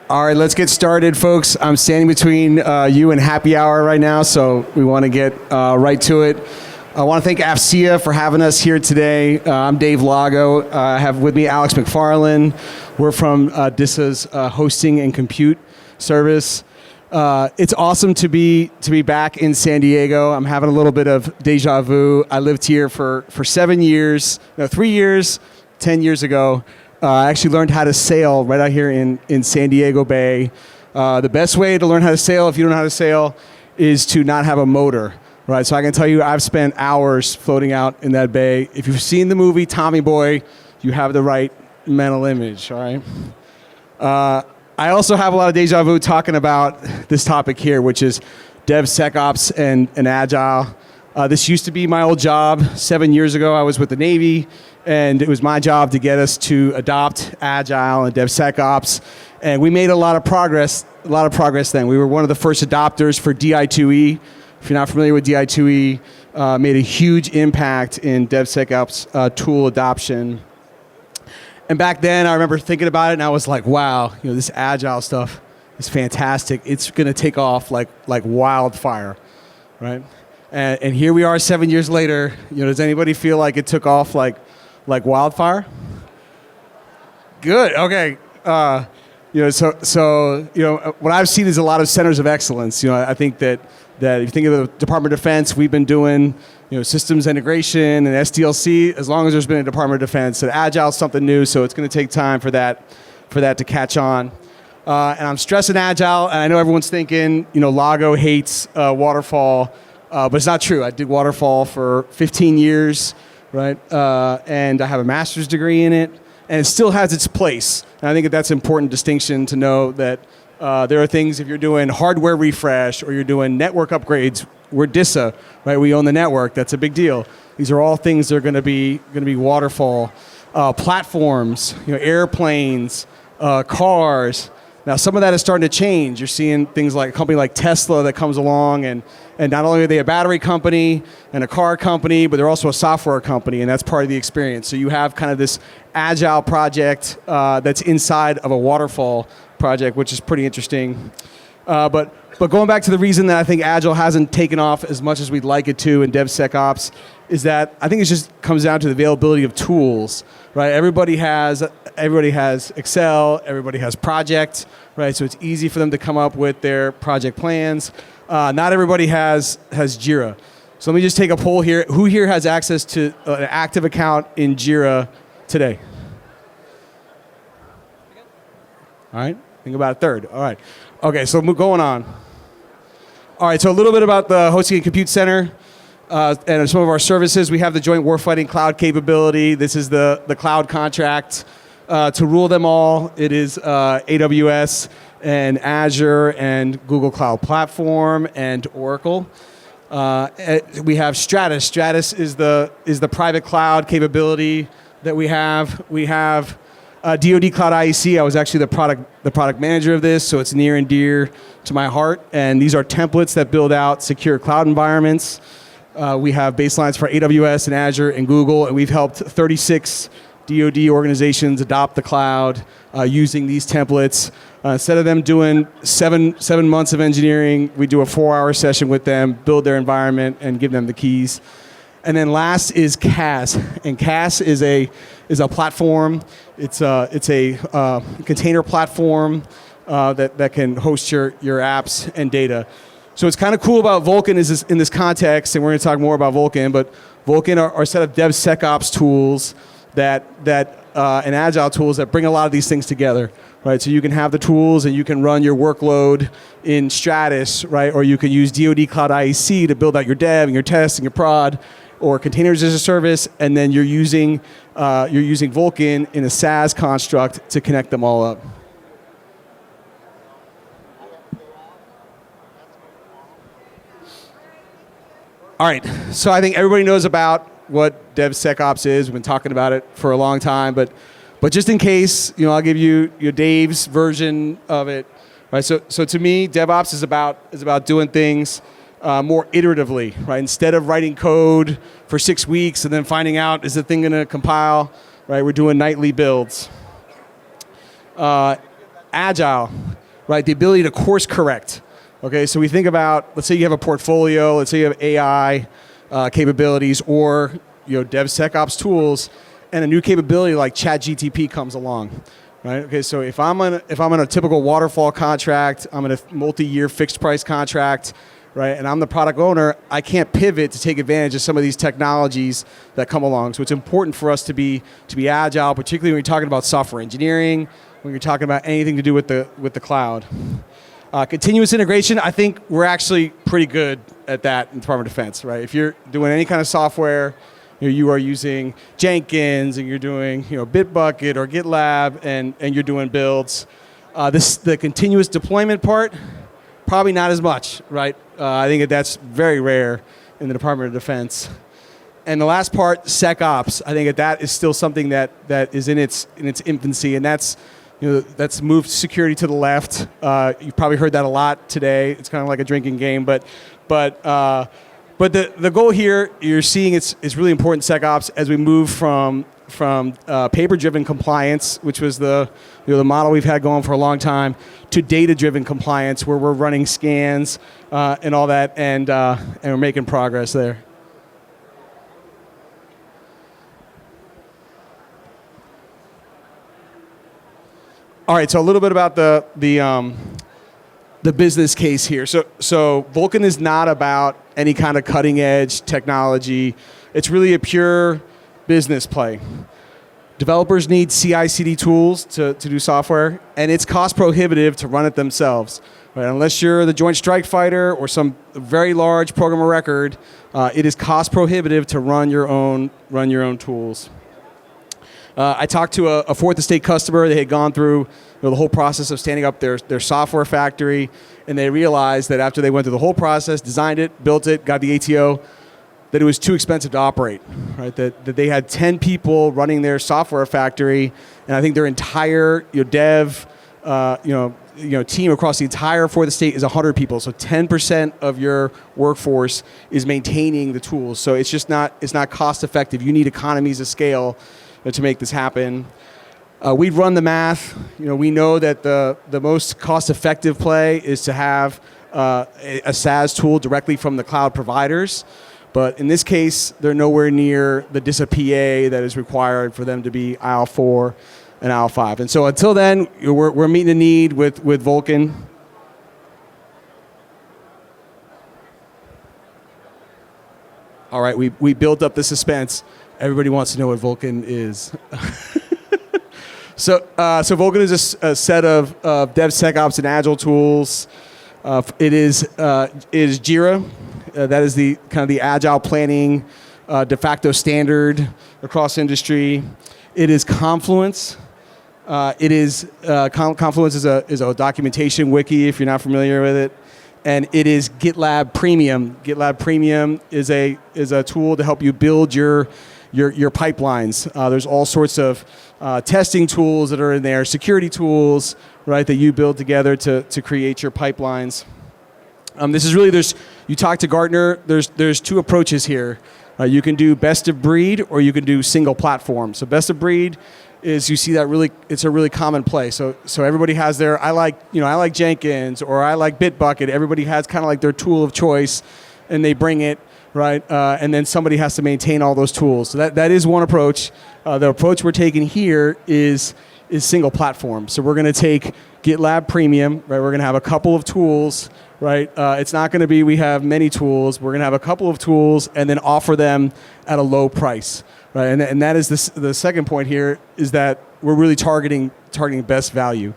All right, let's get started, folks. I'm standing between you and happy hour right now, so we want to get right to it. I want to thank AFCEA for having us here today. I'm Dave Lago. I have with me Alex McFarland. We're from DISA's hosting and compute service. It's awesome to be back in San Diego. I'm having a little bit of deja vu. I lived here for 7 years, no, 3 years, 10 years ago. I actually learned how to sail right out here in San Diego Bay. The best way to learn how to sail, if you don't know how to sail, is to not have a motor, right? So I can tell you I've spent hours floating out in that bay. If you've seen the movie Tommy Boy, you have the right mental image, all right? I also have a lot of deja vu talking about this topic here, which is DevSecOps and Agile. This used to be my old job. 7 years ago, I was with the Navy, and it was my job to get us to adopt Agile and DevSecOps. And we made a lot of progress then. We were one of the first adopters for DI2E. If you're not familiar with DI2E, made a huge impact in DevSecOps tool adoption. And back then, I remember thinking about it, and I was like, wow, this Agile stuff is fantastic. It's going to take off like wildfire, right? And here we are 7 years later. Does anybody feel like it took off like wildfire? Good. Okay. So what I've seen is a lot of centers of excellence. I think that if you think of the Department of Defense, we've been doing systems integration and SDLC as long as there's been a Department of Defense. So Agile is something new, so it's going to take time for that to catch on. And I'm stressing Agile, and I know everyone's thinking, Lago hates waterfall. But it's not true. I did waterfall for 15 years, right? And I have a master's degree in it, and it still has its place. And I think that's an important distinction to know that there are things, if you're doing hardware refresh or you're doing network upgrades, we're DISA, right? We own the network. That's a big deal. These are all things that are going to be waterfall. Platforms, airplanes, cars. Now, some of that is starting to change. You're seeing things like a company like Tesla that comes along, and not only are they a battery company and a car company, but they're also a software company, and that's part of the experience. So you have kind of this Agile project that's inside of a waterfall project, which is pretty interesting. But going back to the reason that I think Agile hasn't taken off as much as we'd like it to in DevSecOps is that I think it just comes down to the availability of tools, right? Everybody has Excel, everybody has project, right? So it's easy for them to come up with their project plans. Not everybody has Jira. So let me just take a poll here. Who here has access to an active account in Jira today? All right, think about a third. All right. Okay, so going on. All right, so a little bit about the Hosting and Compute Center. And some of our services, we have the Joint Warfighting Cloud capability. This is the cloud contract. To rule them all, it is AWS and Azure and Google Cloud Platform and Oracle. We have Stratus. Stratus is the private cloud capability that we have. We have DoD Cloud IEC. I was actually the product manager of this, so it's near and dear to my heart. And these are templates that build out secure cloud environments. We have baselines for AWS and Azure and Google, and we've helped 36 DoD organizations adopt the cloud using these templates. Instead of them doing seven months of engineering, we do a 4-hour session with them, build their environment, and give them the keys. And then last is CAS, and CAS is a platform. It's a container platform that can host your apps and data. So what's kind of cool about Vulkan is in this context, and we're going to talk more about Vulkan, but Vulkan are a set of DevSecOps tools and Agile tools that bring a lot of these things together, right? So you can have the tools and you can run your workload in Stratus, right? Or you can use DoD Cloud IEC to build out your dev and your test and your prod, or containers as a service, and then you're using Vulkan in a SaaS construct to connect them all up. All right, so I think everybody knows about what DevSecOps is. We've been talking about it for a long time, but just in case, I'll give you Dave's version of it. Right. So to me, DevOps is about doing things more iteratively. Right. Instead of writing code for 6 weeks and then finding out is the thing going to compile. Right. We're doing nightly builds. agile, right? The ability to course correct. Okay, so we think about, let's say you have a portfolio, let's say you have AI capabilities or DevSecOps tools, and a new capability like ChatGTP comes along, right? Okay, so if I'm on a typical waterfall contract, I'm in a multi-year fixed price contract, right? And I'm the product owner, I can't pivot to take advantage of some of these technologies that come along. So it's important for us to be agile, particularly when you're talking about software engineering, when you're talking about anything to do with the cloud. Continuous integration, I think we're actually pretty good at that in the Department of Defense, right? If you're doing any kind of software, you are using Jenkins and you're doing Bitbucket or GitLab and you're doing builds. The continuous deployment part, probably not as much, right? I think that's very rare in the Department of Defense. And the last part, SecOps, I think that is still something that is in its infancy, and that's moved security to the left. You've probably heard that a lot today. It's kind of like a drinking game, but the goal here, you're seeing it's really important, SecOps, as we move from paper-driven compliance, which was the model we've had going for a long time, to data-driven compliance, where we're running scans and all that, and we're making progress there. All right, so a little bit about the business case here. So Vulkan is not about any kind of cutting edge technology. It's really a pure business play. Developers need CI/CD tools to do software, and it's cost prohibitive to run it themselves. Right? Unless you're the Joint Strike Fighter or some very large program of record, it is cost prohibitive to run your own tools. I talked to a fourth estate customer. They had gone through the whole process of standing up their software factory, and they realized that after they went through the whole process, designed it, built it, got the ATO, that it was too expensive to operate. Right? That they had 10 people running their software factory, and I think their entire dev team across the entire fourth estate is 100 people. So 10% of your workforce is maintaining the tools. So it's not cost effective. You need economies of scale to make this happen. We'd run the math. We know that the most cost-effective play is to have a SaaS tool directly from the cloud providers. But in this case, they're nowhere near the DISA PA that is required for them to be IL4 and IL5. And so until then, we're meeting a need with Vulkan. All right, we built up the suspense. Everybody wants to know what Vulkan is. So Vulkan is a set of DevSecOps and Agile tools. It is Jira. That is the kind of the Agile planning de facto standard across industry. It is Confluence. Confluence is a documentation wiki if you're not familiar with it. And it is GitLab Premium. GitLab Premium is a tool to help you build your pipelines. There's all sorts of testing tools that are in there, security tools, right, that you build together to create your pipelines. This is really, you talk to Gartner, there's two approaches here. You can do best of breed or you can do single platform. So best of breed is, you see that it's a really common play. So everybody has their, I like Jenkins or I like Bitbucket. Everybody has kind of like their tool of choice and they bring it, right? And then somebody has to maintain all those tools. So that is one approach. The approach we're taking here is single platform. So we're going to take GitLab Premium, right? We're going to have a couple of tools, right? It's not going to be we have many tools. We're going to have a couple of tools and then offer them at a low price, right? And that is the second point here, is that we're really targeting best value.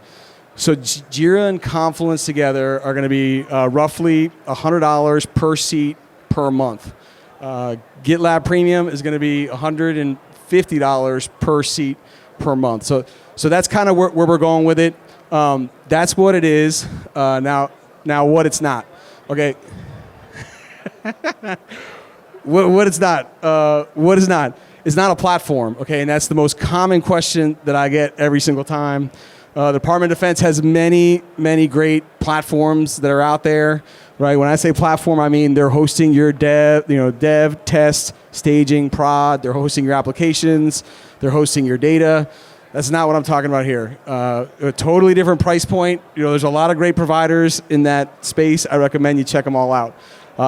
So Jira and Confluence together are going to be roughly $100 per seat per month. GitLab Premium is going to be $150 per seat per month. So that's kind of where we're going with it. That's what it is. Now what it's not. Okay. what it's not. What is not? It's not a platform. Okay, and that's the most common question that I get every single time. The Department of Defense has many, many great platforms that are out there, right? When I say platform, I mean they're hosting your dev, test, staging, prod. They're hosting your applications. They're hosting your data. That's not what I'm talking about here. A totally different price point. There's a lot of great providers in that space. I recommend you check them all out.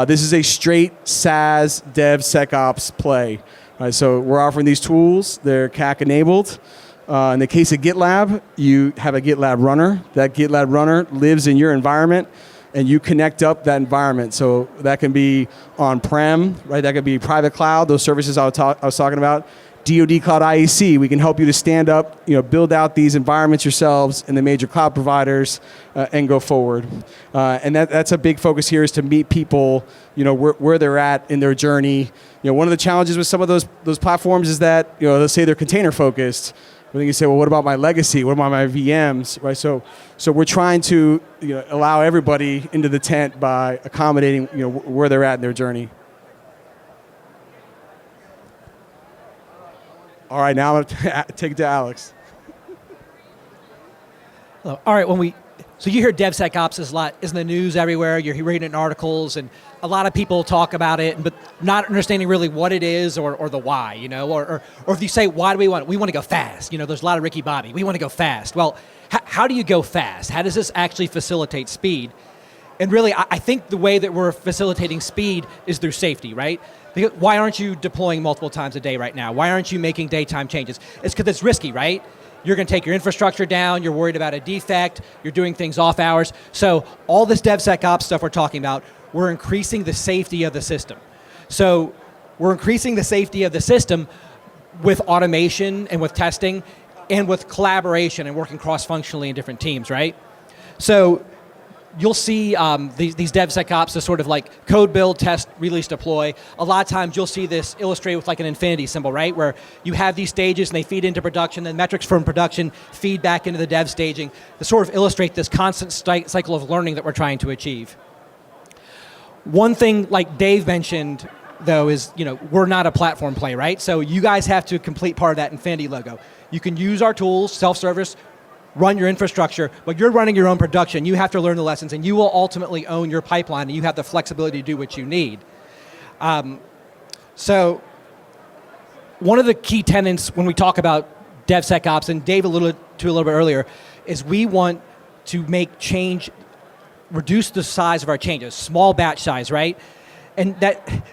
This is a straight SaaS DevSecOps play. So we're offering these tools. They're CAC enabled. In the case of GitLab, you have a GitLab runner. That GitLab runner lives in your environment, and you connect up that environment. So that can be on-prem, right? That could be private cloud, those services I was talking about. DoD Cloud IAC, we can help you to stand up, build out these environments yourselves in the major cloud providers and go forward. And that's a big focus here, is to meet people, where they're at in their journey. One of the challenges with some of those platforms is that, let's say they're container focused. But then you say, well, what about my legacy? What about my VMs? Right. So we're trying to allow everybody into the tent by accommodating where they're at in their journey. All right, now I'm going to take it to Alex. All right, so you hear DevSecOps is in the news everywhere. You're reading it in articles, and a lot of people talk about it, but not understanding really what it is or the why, or if you say, why do we want it? We want to go fast. There's a lot of Ricky Bobby. We want to go fast. Well, how do you go fast? How does this actually facilitate speed? And really, I think the way that we're facilitating speed is through safety, right? Because why aren't you deploying multiple times a day right now? Why aren't you making daytime changes? It's because it's risky, right? You're going to take your infrastructure down, you're worried about a defect, you're doing things off hours. So all this DevSecOps stuff we're talking about, we're increasing the safety of the system. So we're increasing the safety of the system with automation and with testing and with collaboration and working cross-functionally in different teams, right? So you'll see these DevSecOps as sort of like code build, test, release, deploy. A lot of times you'll see this illustrated with like an infinity symbol, right? Where you have these stages and they feed into production, then metrics from production feed back into the dev staging to sort of illustrate this constant cycle of learning that we're trying to achieve. One thing, like Dave mentioned, though, is we're not a platform play, right? So you guys have to complete part of that infinity logo. You can use our tools, self-service, run your infrastructure, but you're running your own production. You have to learn the lessons, and you will ultimately own your pipeline, and you have the flexibility to do what you need. So one of the key tenets when we talk about DevSecOps, and Dave alluded to a little bit earlier, is we want to make change, reduce the size of our changes, small batch size, right? And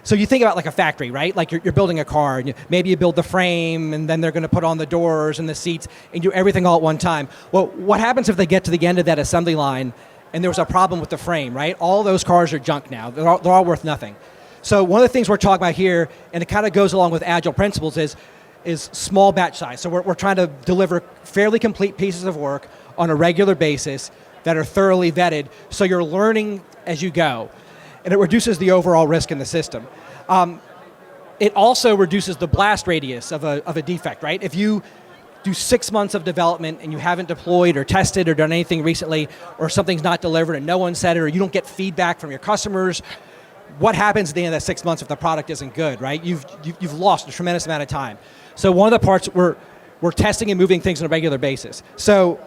so you think about like a factory, right? Like you're building a car, and maybe you build the frame, and then they're going to put on the doors and the seats, and do everything all at one time. Well, what happens if they get to the end of that assembly line, and there was a problem with the frame, right? All those cars are junk now. They're all worth nothing. So one of the things we're talking about here, and it kind of goes along with agile principles, is small batch size. So we're trying to deliver fairly complete pieces of work on a regular basis that are thoroughly vetted, so you're learning as you go. And it reduces the overall risk in the system. It also reduces the blast radius of a defect, right? If you do 6 months of development and you haven't deployed or tested or done anything recently, or something's not delivered and no one said it, or you don't get feedback from your customers, what happens at the end of that 6 months if the product isn't good, right? You've lost a tremendous amount of time. So one of the parts, we're testing and moving things on a regular basis. So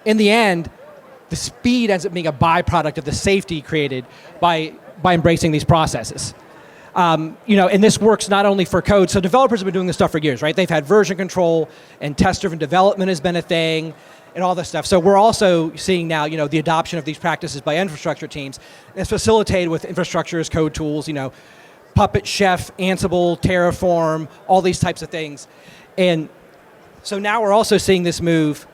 in the end, the speed ends up being a byproduct of the safety created by embracing these processes. And this works not only for code. So developers have been doing this stuff for years, right? They've had version control, and test-driven development has been a thing, and all this stuff. So we're also seeing now, the adoption of these practices by infrastructure teams. It's facilitated with infrastructure as code tools, Puppet, Chef, Ansible, Terraform, all these types of things. And so now we're also seeing this move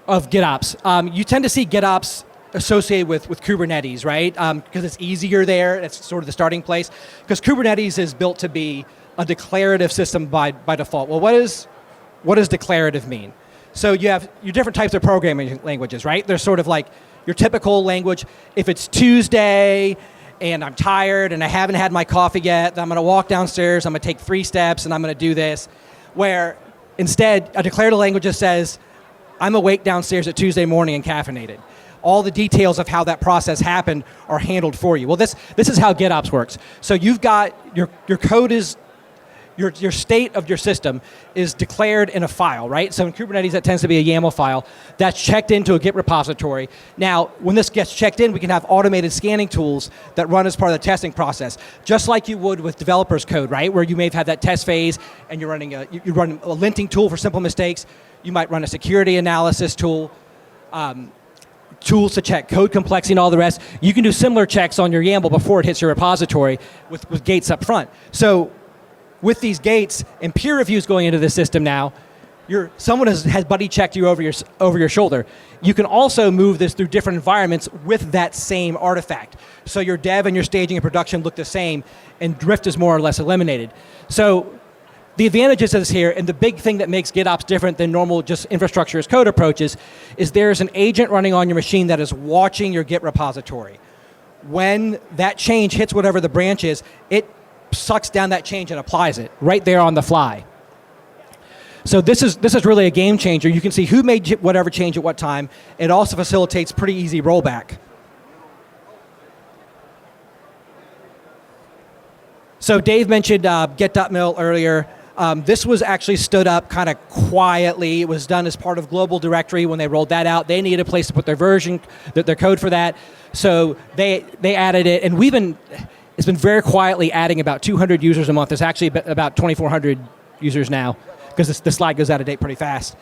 of GitOps. You tend to see GitOps associated with Kubernetes, right? Because it's easier there. It's sort of the starting place. Because Kubernetes is built to be a declarative system by default. Well, what does declarative mean? So you have your different types of programming languages, right? There's sort of like your typical language. If it's Tuesday and I'm tired and I haven't had my coffee yet, then I'm going to walk downstairs, I'm going to take 3 steps, and I'm going to do this. Where instead, a declarative language just says, I'm awake downstairs at Tuesday morning and caffeinated. All the details of how that process happened are handled for you. Well, this is how GitOps works. So you've got your code is your state of your system is declared in a file, right? So in Kubernetes, that tends to be a YAML file that's checked into a Git repository. Now, when this gets checked in, we can have automated scanning tools that run as part of the testing process, just like you would with developers code, right? Where you may have had that test phase and you're running you run a linting tool for simple mistakes. You might run a security analysis tool, tools to check code complexity and all the rest. You can do similar checks on your YAML before it hits your repository with gates up front. So with these gates and peer reviews going into the system now, someone has buddy checked you over your shoulder. You can also move this through different environments with that same artifact. So your dev and your staging and production look the same, and drift is more or less eliminated. So the advantages of this here, and the big thing that makes GitOps different than normal just infrastructure as code approaches, is there's an agent running on your machine that is watching your Git repository. When that change hits whatever the branch is, it sucks down that change and applies it right there on the fly. So this is really a game changer. You can see who made whatever change at what time. It also facilitates pretty easy rollback. So Dave mentioned get.mil earlier. This was actually stood up kind of quietly. It was done as part of Global Directory when they rolled that out. They needed a place to put their version, their code for that. So they added it, and it's been very quietly adding about 200 users a month. There's actually about 2,400 users now, because the slide goes out of date pretty fast.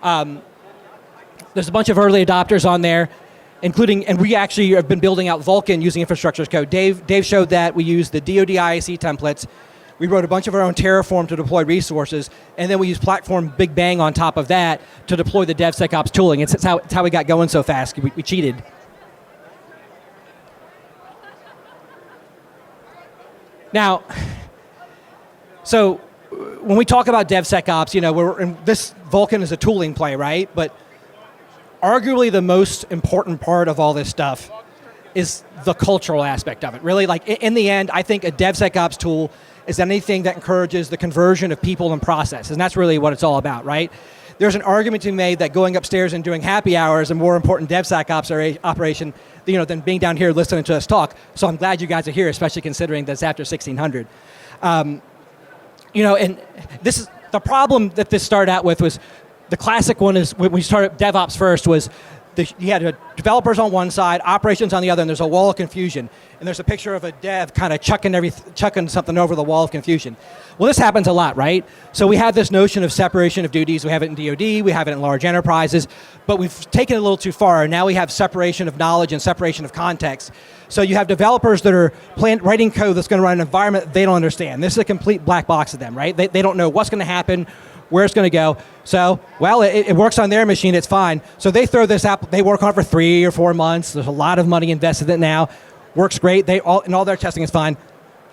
There's a bunch of early adopters on there, including, and we actually have been building out Vulkan using infrastructure as code. Dave showed that. We used the DoD IAC templates. We wrote a bunch of our own Terraform to deploy resources, and then we used Platform Big Bang on top of that to deploy the DevSecOps tooling. It's how we got going so fast. We cheated. Now, so when we talk about DevSecOps, this Vulkan is a tooling play, right? But arguably the most important part of all this stuff is the cultural aspect of it. Really, like in the end, I think a DevSecOps tool is anything that encourages the conversion of people and process, and that's really what it's all about, right? There's an argument to be made that going upstairs and doing happy hours is a more important DevSecOps operation, than being down here listening to us talk. So I'm glad you guys are here, especially considering that's after 1600. And this is the problem that this started out with. Was the classic one is when we started DevOps first was you had developers on one side, operations on the other, and there's a wall of confusion. And there's a picture of a dev kind of chucking something over the wall of confusion. Well, this happens a lot, right? So we have this notion of separation of duties. We have it in DoD, we have it in large enterprises, but we've taken it a little too far. And now we have separation of knowledge and separation of context. So you have developers that are writing code that's going to run in an environment they don't understand. This is a complete black box to them, right? They don't know what's going to happen, where it's going to go. So, it works on their machine, it's fine. So they throw this out, they work on it for 3 or 4 months. There's a lot of money invested in it now. Works great, and all their testing is fine.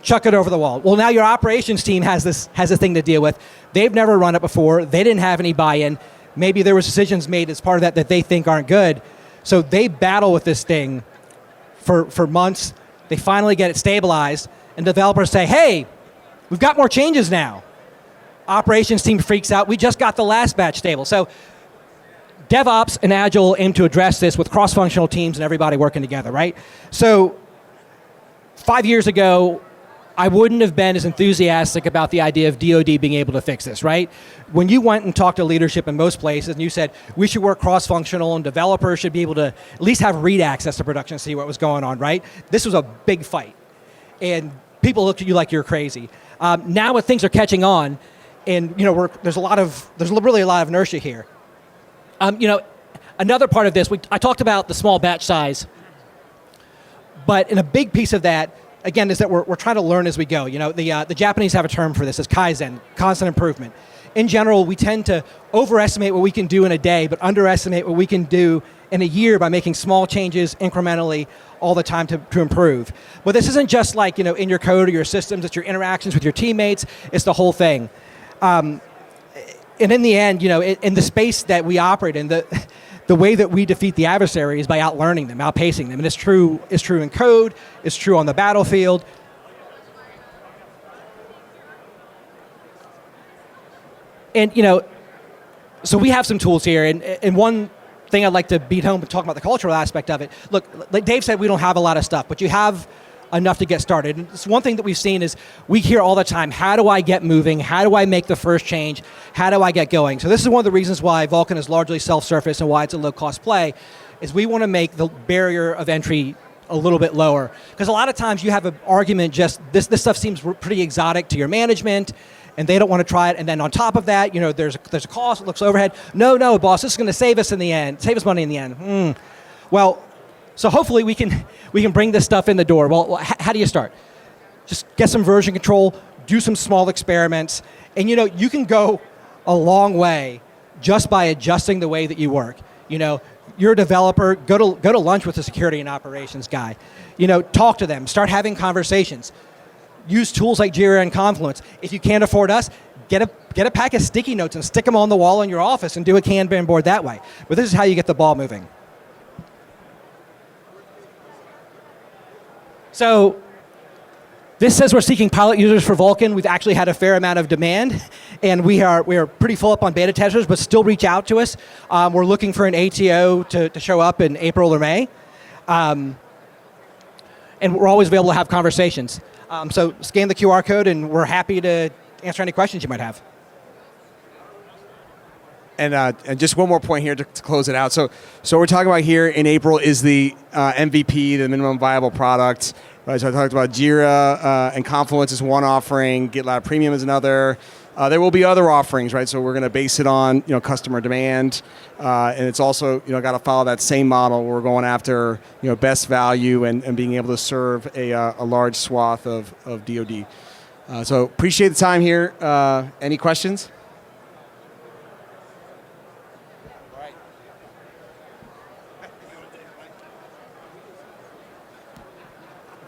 Chuck it over the wall. Well, now your operations team has this thing to deal with. They've never run it before. They didn't have any buy-in. Maybe there was decisions made as part of that they think aren't good. So they battle with this thing for months. They finally get it stabilized, and developers say, hey, we've got more changes now. Operations team freaks out. We just got the last batch stable. So DevOps and Agile aim to address this with cross-functional teams and everybody working together, right? So 5 years ago, I wouldn't have been as enthusiastic about the idea of DoD being able to fix this, right? When you went and talked to leadership in most places and you said, we should work cross-functional and developers should be able to at least have read access to production and see what was going on, right? This was a big fight. And people looked at you like you're crazy. Now when things are catching on, and there's really a lot of inertia here. Another part of this, I talked about the small batch size, but in a big piece of that, again, is that we're trying to learn as we go. The Japanese have a term for this, it's Kaizen, constant improvement. In general, we tend to overestimate what we can do in a day, but underestimate what we can do in a year by making small changes incrementally all the time to improve. But this isn't just like in your code or your systems, it's your interactions with your teammates, it's the whole thing. And in the end, in the space that we operate in, the way that we defeat the adversary is by outlearning them, outpacing them. And it's true in code, it's true on the battlefield. And, so we have some tools here. And one thing I'd like to beat home and talk about the cultural aspect of it. Look, like Dave said, we don't have a lot of stuff, but you have enough to get started. And it's one thing that we've seen is we hear all the time, how do I get moving? How do I make the first change? How do I get going? So this is one of the reasons why Vulkan is largely self-surface and why it's a low-cost play, is we want to make the barrier of entry a little bit lower. Because a lot of times you have an argument just, this stuff seems pretty exotic to your management, and they don't want to try it, and then on top of that, there's a cost, it looks overhead. No, boss, this is going to save us in the end, save us money in the end. Well, so hopefully we can bring this stuff in the door. Well, how do you start? Just get some version control, do some small experiments, and you can go a long way just by adjusting the way that you work. You're a developer, go to lunch with the security and operations guy. Talk to them, start having conversations. Use tools like Jira and Confluence. If you can't afford us, get a pack of sticky notes and stick them on the wall in your office and do a Kanban board that way. But this is how you get the ball moving. So this says we're seeking pilot users for Vulkan. We've actually had a fair amount of demand, and we are pretty full up on beta testers, but still reach out to us. We're looking for an ATO to show up in April or May. And we're always available to have conversations. So scan the QR code, and we're happy to answer any questions you might have. And just one more point here to close it out. So we're talking about here in April is the MVP, the minimum viable product. Right, so I talked about Jira and Confluence is one offering, GitLab Premium is another. There will be other offerings, right? So we're going to base it on customer demand, and it's also got to follow that same model. We're going after best value and being able to serve a large swath of DoD. So appreciate the time here. Any questions?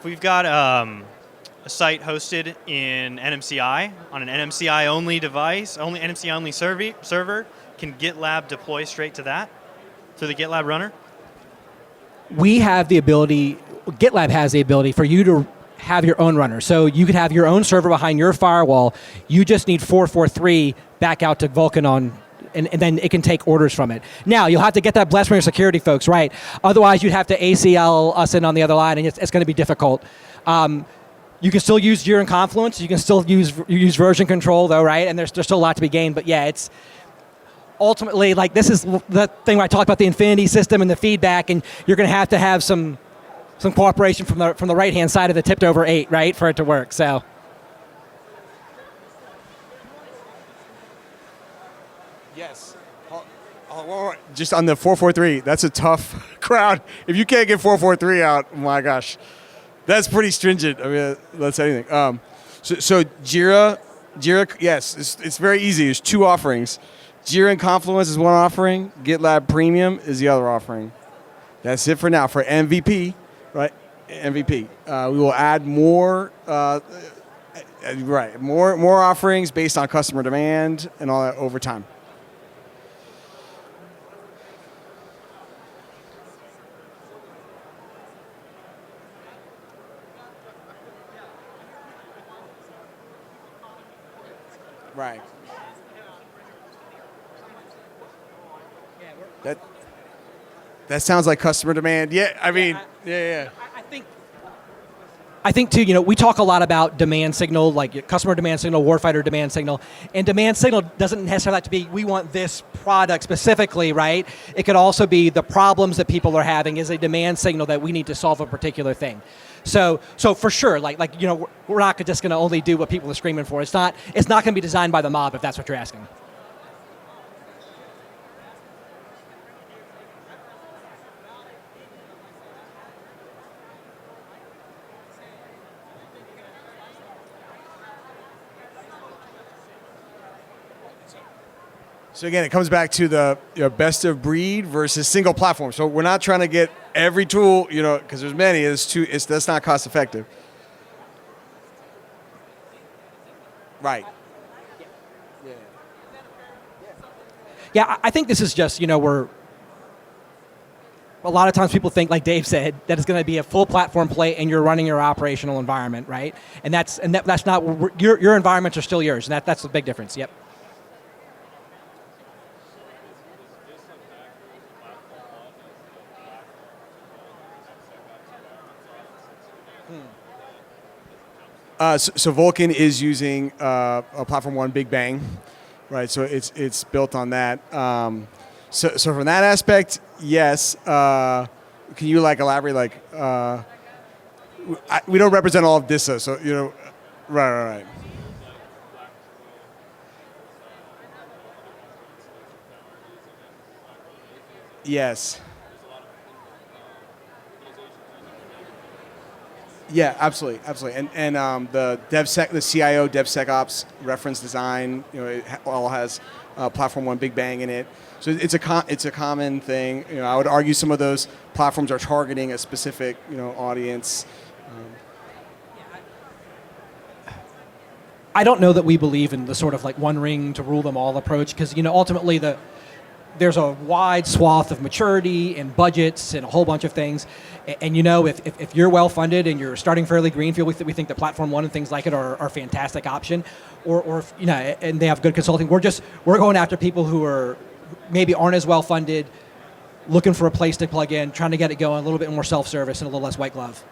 We've got a site hosted in NMCI on an NMCI only device, only NMCI only server. Can GitLab deploy straight to that, to the GitLab runner? We have the ability, GitLab has the ability for you to have your own runner. So you could have your own server behind your firewall. You just need 443 back out to Vulkan on, and then it can take orders from it. Now, you'll have to get that blessed from your security folks, right? Otherwise, you'd have to ACL us in on the other line, and it's going to be difficult. You can still use Jira and Confluence. You can still use version control, though, right? And there's still a lot to be gained. But yeah, it's ultimately, like, this is the thing where I talked about the infinity system and the feedback, and you're going to have some cooperation from the right-hand side of the tipped over 8, right, for it to work. So. Yes. Just on the 443, that's a tough crowd. If you can't get 443 out, my gosh, that's pretty stringent. I mean, that's anything. So Jira, yes, it's very easy. There's 2 offerings. Jira and Confluence is one offering. GitLab Premium is the other offering. That's it for now. For MVP, right? MVP. We will add more. Right, more offerings based on customer demand and all that over time. Right. That sounds like customer demand. Yeah, I mean, yeah. I think too, we talk a lot about demand signal, like customer demand signal, warfighter demand signal, and demand signal doesn't necessarily have to be, we want this product specifically, right? It could also be the problems that people are having is a demand signal that we need to solve a particular thing. So for sure, we're not just going to only do what people are screaming for. It's not going to be designed by the mob if that's what you're asking. So again, it comes back to the best of breed versus single platform. So we're not trying to get every tool, because there's many. That's not cost effective. Right. Yeah, I think this is just, we're, a lot of times people think, like Dave said, that it's going to be a full platform play and you're running your operational environment, right? And that's not, your environments are still yours, and that's the big difference, yep. So Vulkan is using a Platform One Big Bang, right? So it's built on that. So from that aspect, yes. Can you elaborate? We don't represent all of DISA, so right. Yes. Yeah, absolutely. And the CIO DevSecOps reference design, it all has Platform One Big Bang in it. So it's a common thing. I would argue some of those platforms are targeting a specific audience. I don't know that we believe in the sort of one ring to rule them all approach, because ultimately there's a wide swath of maturity and budgets and a whole bunch of things. And if you're well funded and you're starting fairly greenfield, we think that Platform One and things like it are a fantastic option. Or if, and they have good consulting. We're going after people who aren't as well funded, looking for a place to plug in, trying to get it going, a little bit more self-service and a little less white glove.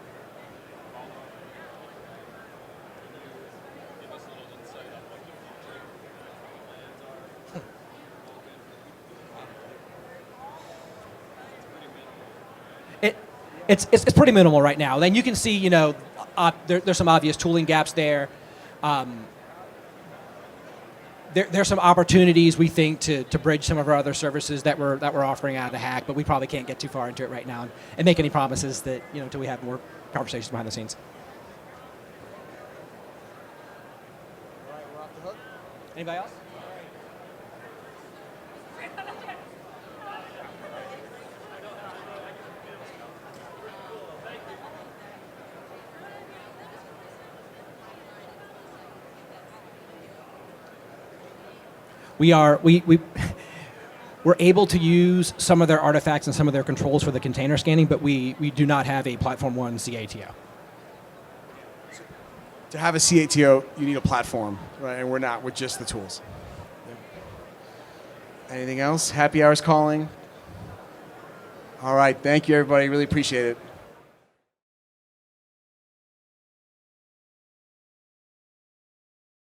It's pretty minimal right now. Then you can see, there's some obvious tooling gaps there. There's some opportunities we think to bridge some of our other services that we're offering out of the hack, but we probably can't get too far into it right now and make any promises that until we have more conversations behind the scenes. All right, we're off the hook. Anybody else? We're able to use some of their artifacts and some of their controls for the container scanning, but we do not have a Platform One CATO. To have a CATO, you need a platform, right? And we're not. We're just the tools. Yeah. Anything else? Happy hour's calling. All right. Thank you, everybody. Really appreciate it.